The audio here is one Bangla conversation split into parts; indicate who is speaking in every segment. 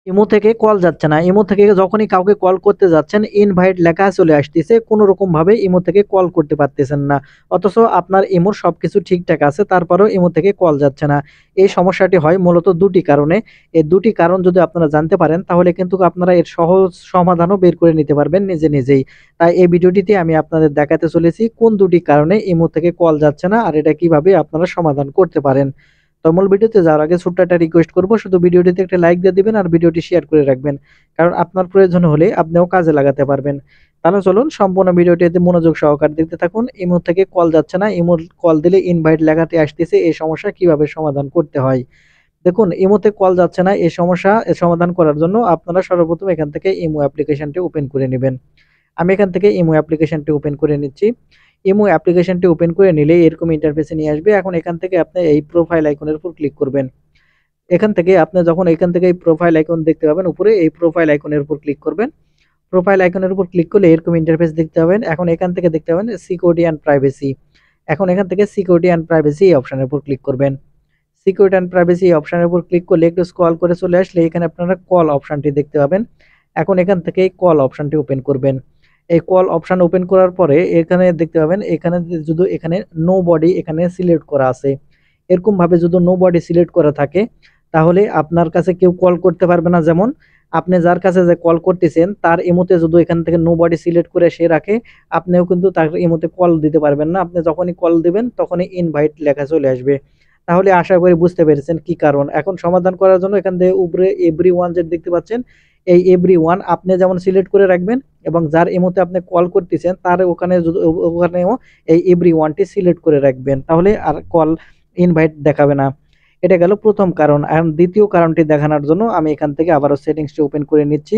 Speaker 1: ইমো থেকে কল যাচ্ছে না। ইমো থেকে যখনই কাউকে কল করতে যাচ্ছেন, ইনভাইট লেখা চলে আসতেছে। কোনো রকমভাবে ইমো থেকে কল করতে পারতেছেন না। অথচ আপনার ইমোর সবকিছু ঠিকঠাক আছে, তারপরেও ইমো থেকে কল যাচ্ছে না। এই সমস্যাটি হয় মূলত ২ টি কারণে। এই ২ টি কারণ যদি আপনারা জানতে পারেন, তাহলে কিন্তু আপনারা এর সহজ সমাধানও বের করে নিতে পারবেন নিজে, নিজেই। তাই এই ভিডিওটিতে আমি আপনাদের দেখাতে চলেছি কোন ২ টি কারণে ইমো থেকে কল যাচ্ছে না, আর এটা কিভাবে আপনারা সমাধান করতে পারেন। তো মূল ভিডিওতে যাওয়ার আগে ছোট্ট একটা রিকোয়েস্ট করব, শুধু ভিডিওটিতে একটা লাইক দিয়ে দিবেন আর ভিডিওটি শেয়ার করে রাখবেন। কারণ আপনার প্রয়োজন হলে আপনিও কাজে লাগাতে পারবেন। তাহলে চলুন সম্পূর্ণ ভিডিওটিতে মনোযোগ সহকারে দেখতে থাকুন। ইমো থেকে কল যাচ্ছে না, ইমোর কল দিলে ইনভাইট লেখাটি আসতেছে, এই সমস্যা কিভাবে সমাধান করতে হয়। দেখুন, ইমোতে কল যাচ্ছে না, এই সমস্যা সমাধান করার জন্য আপনারা সর্বপ্রথম এখান থেকে ইমো অ্যাপ্লিকেশনটি ওপেন করে নেবেন। আমি এখান থেকে ইমো অ্যাপ্লিকেশনটি ওপেন করে নিচ্ছি। ইমো অ্যাপ্লিকেশনটি ওপেন করে নিলে এরকম ইন্টারফেসে নিয়ে আসবে। এখন এখান থেকে আপনি এই প্রোফাইল আইকনের উপর ক্লিক করবেন। এখান থেকে আপনি যখন এখান থেকে এই প্রোফাইল আইকন দেখতে পাবেন উপরে, এই প্রোফাইল আইকনের উপর ক্লিক করবেন। প্রোফাইল আইকনের উপর ক্লিক করলে এরকম ইন্টারফেস দেখতে পাবেন। এখন এখান থেকে দেখতে পাবেন সিকিউরিটি অ্যান্ড প্রাইভেসি। এখন এখান থেকে সিকিউরিটি অ্যান্ড প্রাইভেসি এই অপশনের উপর ক্লিক করবেন। সিকিউরিটি অ্যান্ড প্রাইভেসি এই অপশনের উপর ক্লিক করলে একটু স্ক্রল করে চলে আসলে এখানে আপনারা কল অপশনটি দেখতে পাবেন। এখন এখান থেকে এই কল অপশনটি ওপেন করবেন। এই কল অপশন ওপেন করার পরে এখানে দেখতে পাবেন, এখানে যদি এখানে নো বডি এখানে সিলেক্ট করা আছে। এরকম ভাবে যদি নো বডি সিলেক্ট করা থাকে, তাহলে আপনার কাছে কেউ কল করতে পারবে না। যেমন আপনি যার কাছে যে কল করতেছেন তার ইমোতে যদি এখান থেকে নো বডি সিলেক্ট করে সে রাখে, আপনিও কিন্তু তার ইমোতে কল দিতে পারবেন না। আপনি যখনই কল দিবেন তখনই ইনভাইট লেখা চলে আসবে। তাহলে আশা করি বুঝতে পেরেছেন কি কারণ। এখন সমাধান করার জন্য এখান থেকে উপরে এভরিওয়ান যেটা দেখতে পাচ্ছেন, এই এভরিওয়ান আপনি যেমন সিলেক্ট করে রাখবেন, এবং যার ইমোতে আপনি কল করতেছেন তার ওখানেও এই এভরিওয়ানটি সিলেক্ট করে রাখবেন। তাহলে আর কল ইনভাইট দেখাবে না। এটা গেল প্রথম কারণ। আর দ্বিতীয় কারণটি দেখানোর জন্য আমি এখান থেকে আবারও সেটিংসটি ওপেন করে নিচ্ছি।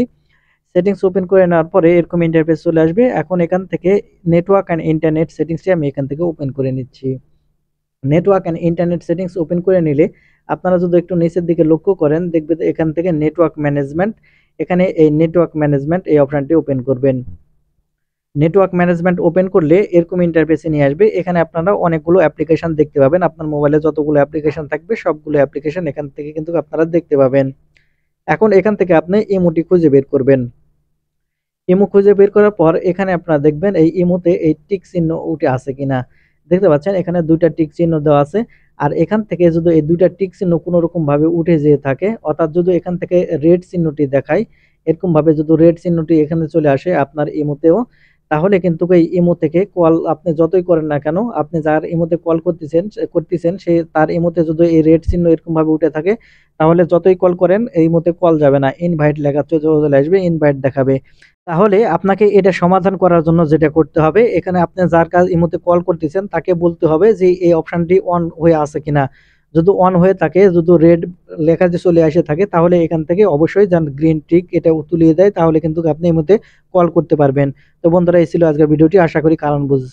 Speaker 1: সেটিংস ওপেন করে নেওয়ার পরে এরকম ইন্টারফেস চলে আসবে। এখন এখান থেকে নেটওয়ার্ক অ্যান্ড ইন্টারনেট সেটিংসটি আমি এখান থেকে ওপেন করে নিচ্ছি। Network and internet settings open করে নিলে আপনারা যদি একটু নিচের দিকে লক্ষ্য করেন, দেখবেন এখান থেকে নেটওয়ার্ক ম্যানেজমেন্ট, এখানে এই নেটওয়ার্ক ম্যানেজমেন্ট এই অপশনটি ওপেন করবেন। নেটওয়ার্ক ম্যানেজমেন্ট ওপেন করলে এরকম ইন্টারফেসে নিয়ে আসবে। এখানে আপনারা অনেকগুলো অ্যাপ্লিকেশন দেখতে পাবেন। আপনার মোবাইলে যতগুলো অ্যাপ্লিকেশন থাকবে সবগুলো অ্যাপ্লিকেশন এখান থেকে কিন্তু আপনারা দেখতে পাবেন। এখন এখান থেকে আপনি ইমোটি খুঁজে বের করবেন। ইমো খুঁজে বের করার পর এখানে আপনারা দেখবেন এই ইমোতে এই টিক চিহ্ন উঠে আছে কিনা। দেখতে পাচ্ছেন এখানে ২টা টিক চিহ্ন দেওয়া আছে। আর এখান থেকে যদি এই ২টা টিক চিহ্ন কোনো রকম ভাবে উঠে যেয়ে থাকে, অর্থাৎ যদি এখান থেকে রেড চিহ্নটি দেখায়, এরকম ভাবে যদি রেড চিহ্নটি এখানে চলে আসে আপনার ইমোতেও, তাহলে কিন্তু এই ইমো থেকে কল আপনি যতই করেন না কেন, আপনি যার ইমোতে কল করতেছেন সে তার ইমোতে যদি এই রেড চিহ্ন এরকম ভাবে উঠে থাকে, তাহলে যতই কল করেন এই ইমোতে কল যাবে না, ইনভাইট লেখা চলে আসবে, ইনভাইট দেখাবে। তাহলে আপনাকে এটা সমাধান করার জন্য যেটা করতে হবে, এখানে আপনি যার কাছে এই মুহূর্তে কল করতেছেন তাকে বলতে হবে যে এই অপশনটি অন হয়ে আছে কিনা। যদি অন হয়ে থাকে, যদি রেড লেখা যে চলে আসে থাকে, তাহলে এখান থেকে অবশ্যই যেন গ্রিন টিক এটা তুলিয়ে দেয়, তাহলে কিন্তু আপনি এই মুহূর্তে কল করতে পারবেন। তো বন্ধুরা, এই ছিল আজকের ভিডিওটি। আশা করি কারণ বুঝেছেন।